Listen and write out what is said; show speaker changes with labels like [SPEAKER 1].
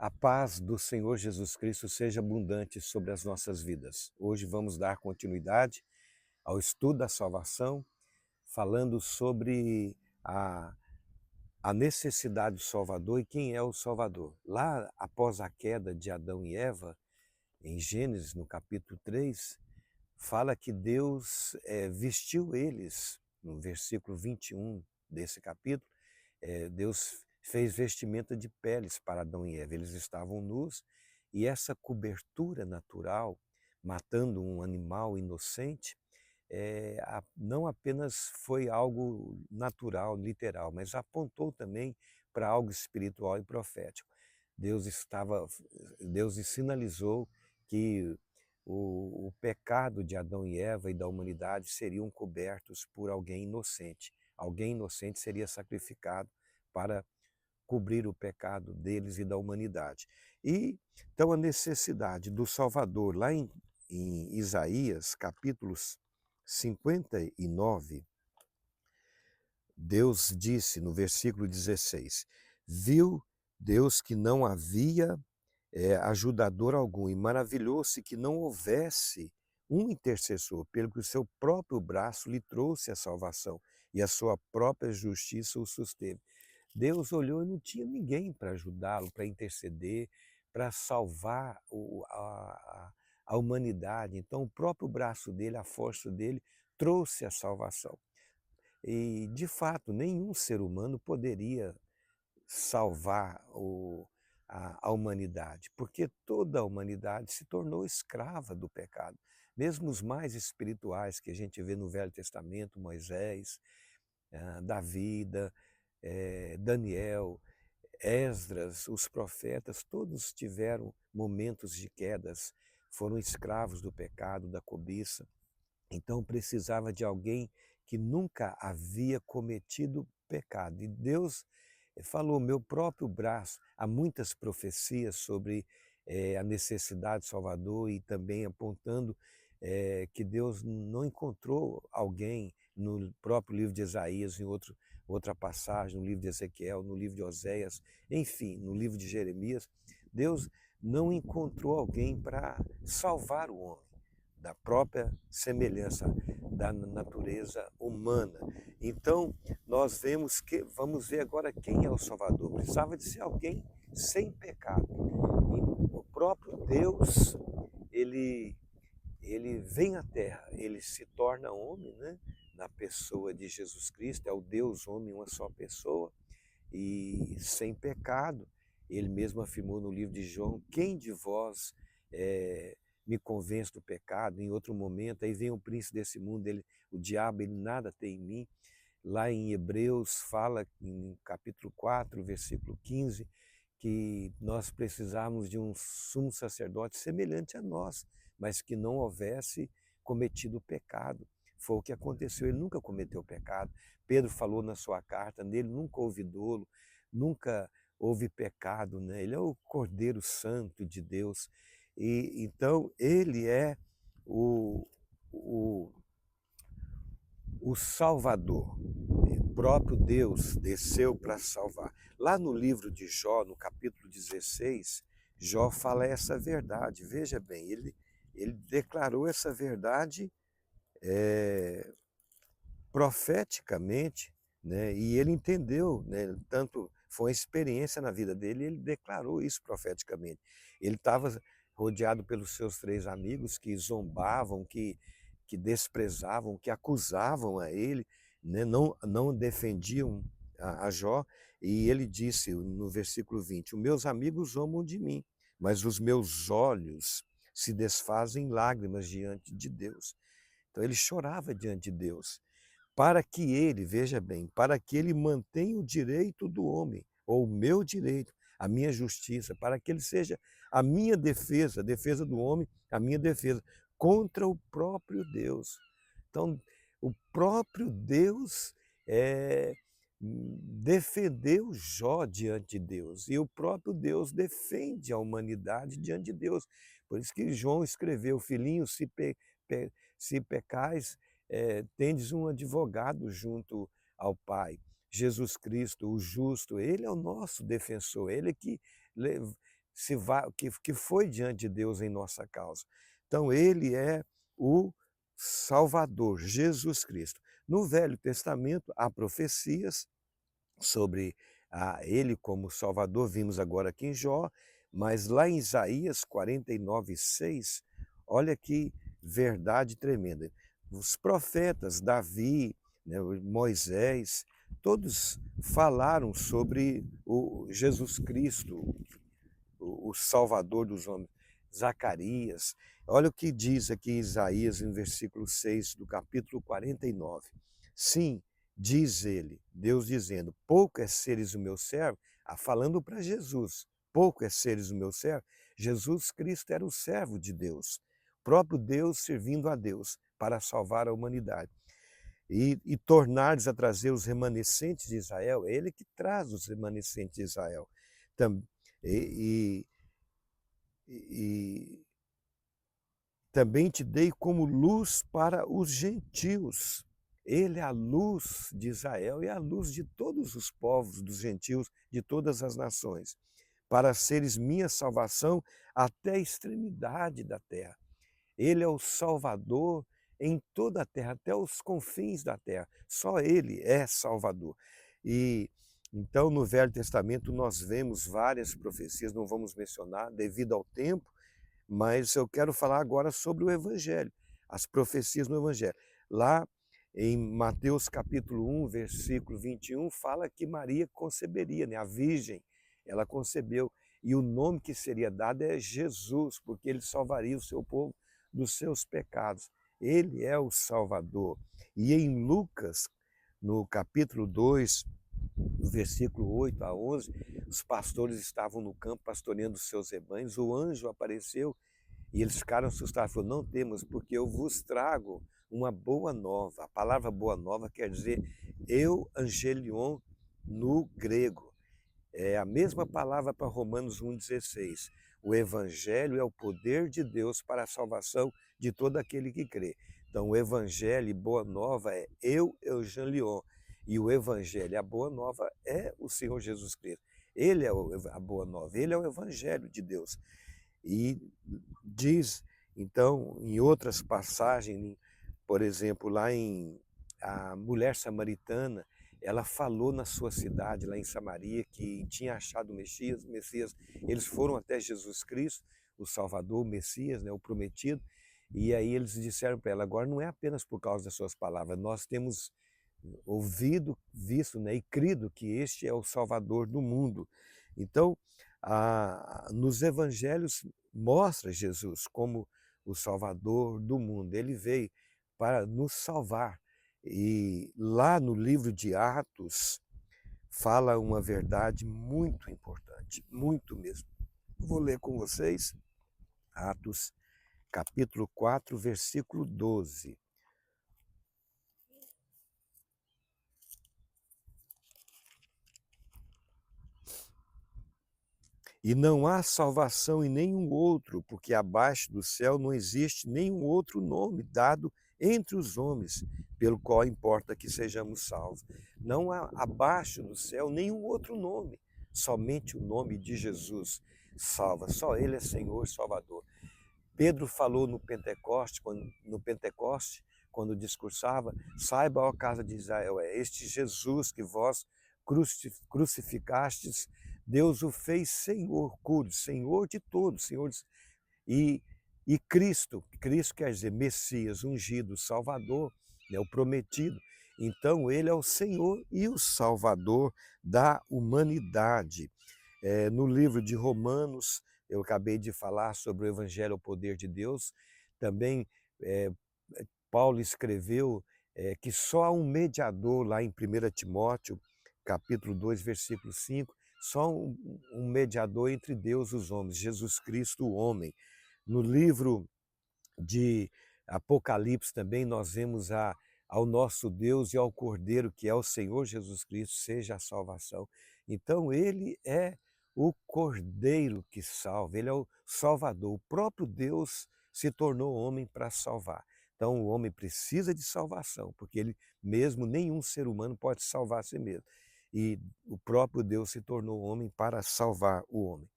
[SPEAKER 1] A paz do Senhor Jesus Cristo seja abundante sobre as nossas vidas. Hoje vamos dar continuidade ao estudo da salvação, falando sobre a necessidade do Salvador e quem é o Salvador. Lá, após a queda de Adão e Eva, em Gênesis, no capítulo 3, fala que Deus vestiu eles, no versículo 21 desse capítulo, Deus fez vestimenta de peles para Adão e Eva. Eles estavam nus e essa cobertura natural, matando um animal inocente, não apenas foi algo natural, literal, mas apontou também para algo espiritual e profético. Deus estava, Deus sinalizou que o pecado de Adão e Eva e da humanidade seriam cobertos por alguém inocente. Alguém inocente seria sacrificado para cobrir o pecado deles e da humanidade. E então a necessidade do Salvador, lá em Isaías, capítulos 59, Deus disse no versículo 16: viu Deus que não havia ajudador algum, e maravilhou-se que não houvesse um intercessor, pelo que o seu próprio braço lhe trouxe a salvação, e a sua própria justiça o susteve. Deus olhou e não tinha ninguém para ajudá-lo, para interceder, para salvar a humanidade. Então, o próprio braço dele, a força dele, trouxe a salvação. E, de fato, nenhum ser humano poderia salvar a humanidade, porque toda a humanidade se tornou escrava do pecado. Mesmo os mais espirituais que a gente vê no Velho Testamento, Moisés, Davi, Daniel, Esdras, os profetas, todos tiveram momentos de quedas, foram escravos do pecado, da cobiça. Então precisava de alguém que nunca havia cometido pecado. E Deus falou, meu próprio braço. Há muitas profecias sobre a necessidade do Salvador e também apontando que Deus não encontrou alguém no próprio livro de Isaías, em outra passagem, no livro de Ezequiel, no livro de Oséias, enfim, no livro de Jeremias. Deus não encontrou alguém para salvar o homem da própria semelhança da natureza humana. Então, nós vamos ver agora quem é o Salvador. Precisava de ser alguém sem pecado. E o próprio Deus, ele, ele vem à Terra, ele se torna homem, né? Na pessoa de Jesus Cristo, é o Deus homem, uma só pessoa, e sem pecado. Ele mesmo afirmou no livro de João, quem de vós me convence do pecado? Em outro momento, aí vem o príncipe desse mundo, o diabo, ele nada tem em mim. Lá em Hebreus fala, em capítulo 4, versículo 15, que nós precisamos de um sumo sacerdote semelhante a nós, mas que não houvesse cometido pecado. Foi o que aconteceu, ele nunca cometeu pecado. Pedro falou na sua carta, nele nunca houve dolo, nunca houve pecado, né? Ele é o Cordeiro Santo de Deus. E então ele é o, o, o Salvador. O próprio Deus desceu para salvar. Lá no livro de Jó, no capítulo 16, Jó fala essa verdade. Veja bem, ele declarou essa verdade profeticamente, né? E ele entendeu, né? Tanto foi uma experiência na vida dele, ele declarou isso profeticamente. Ele estava rodeado pelos seus três amigos que zombavam, que desprezavam, que acusavam a ele, né? Não defendiam a Jó, e ele disse no versículo 20, os meus amigos zombam de mim, mas os meus olhos se desfazem em lágrimas diante de Deus. Então ele chorava diante de Deus para que ele, veja bem, para que ele mantenha o direito do homem, ou o meu direito, a minha justiça, para que ele seja a minha defesa, a defesa do homem, a minha defesa, contra o próprio Deus. Então, o próprio Deus defendeu Jó diante de Deus, e o próprio Deus defende a humanidade diante de Deus. Por isso que João escreveu, filhinho, se pecais, tendes um advogado junto ao Pai. Jesus Cristo, o justo, ele é o nosso defensor, ele que que foi diante de Deus em nossa causa. Então ele é o Salvador, Jesus Cristo. No Velho Testamento há profecias sobre ele como Salvador, vimos agora aqui em Jó, mas lá em Isaías 49:6, olha que verdade tremenda. Os profetas, Davi, né, Moisés, todos falaram sobre o Jesus Cristo, o Salvador dos homens. Zacarias, olha o que diz aqui Isaías em versículo 6 do capítulo 49. Sim, diz ele, Deus dizendo, pouco é seres o meu servo, falando para Jesus, pouco é seres o meu servo. Jesus Cristo era o servo de Deus, próprio Deus servindo a Deus para salvar a humanidade. E tornares a trazer os remanescentes de Israel, é ele que traz os remanescentes de Israel. E, e também te dei como luz para os gentios. Ele é a luz de Israel e a luz de todos os povos dos gentios, de todas as nações, para seres minha salvação até a extremidade da terra. Ele é o Salvador em toda a terra, até os confins da terra. Só ele é Salvador. E então no Velho Testamento nós vemos várias profecias, não vamos mencionar devido ao tempo, mas eu quero falar agora sobre o Evangelho, as profecias no Evangelho. Lá em Mateus capítulo 1, versículo 21, fala que Maria conceberia, né? A Virgem, ela concebeu, e o nome que seria dado é Jesus, porque ele salvaria o seu povo dos seus pecados. Ele é o Salvador. E em Lucas, no capítulo 2, do versículo 8 a 11, os pastores estavam no campo pastoreando os seus rebanhos, o anjo apareceu e eles ficaram assustados, falaram, não temos, porque eu vos trago uma boa nova. A palavra boa nova quer dizer euangelion no grego. É a mesma palavra para Romanos 1,16. O evangelho é o poder de Deus para a salvação de todo aquele que crê. Então o evangelho e boa nova é euangelion. E o evangelho, a boa nova é o Senhor Jesus Cristo. Ele é a boa nova, ele é o evangelho de Deus. E diz, então, em outras passagens, por exemplo, lá em a mulher samaritana, ela falou na sua cidade, lá em Samaria, que tinha achado o Messias. Eles foram até Jesus Cristo, o Salvador, o Messias, né, o prometido, e aí eles disseram para ela, agora não é apenas por causa das suas palavras, nós temos ouvido, visto, né, e crido que este é o Salvador do mundo. Então, nos evangelhos mostra Jesus como o Salvador do mundo. Ele veio para nos salvar. E lá no livro de Atos fala uma verdade muito importante, muito mesmo. Vou ler com vocês Atos capítulo 4, versículo 12. E não há salvação em nenhum outro, porque abaixo do céu não existe nenhum outro nome dado entre os homens, pelo qual importa que sejamos salvos. Não há abaixo do céu nenhum outro nome, somente o nome de Jesus salva. Só Ele é Senhor e Salvador. Pedro falou no Pentecoste, quando discursava, saiba, ó casa de Israel, é este Jesus que vós crucificastes, Deus o fez Senhor, Senhor de todos, e, e Cristo quer dizer Messias, ungido, Salvador, né, o prometido. Então ele é o Senhor e o Salvador da humanidade. No livro de Romanos, eu acabei de falar sobre o Evangelho, o poder de Deus. Também é, Paulo escreveu que só há um mediador lá em 1 Timóteo, capítulo 2, versículo 5, só um mediador entre Deus e os homens, Jesus Cristo, o homem. No livro de Apocalipse também nós vemos ao nosso Deus e ao Cordeiro, que é o Senhor Jesus Cristo, seja a salvação. Então ele é o Cordeiro que salva, ele é o Salvador. O próprio Deus se tornou homem para salvar. Então o homem precisa de salvação, porque ele mesmo, nenhum ser humano pode salvar a si mesmo. E o próprio Deus se tornou homem para salvar o homem.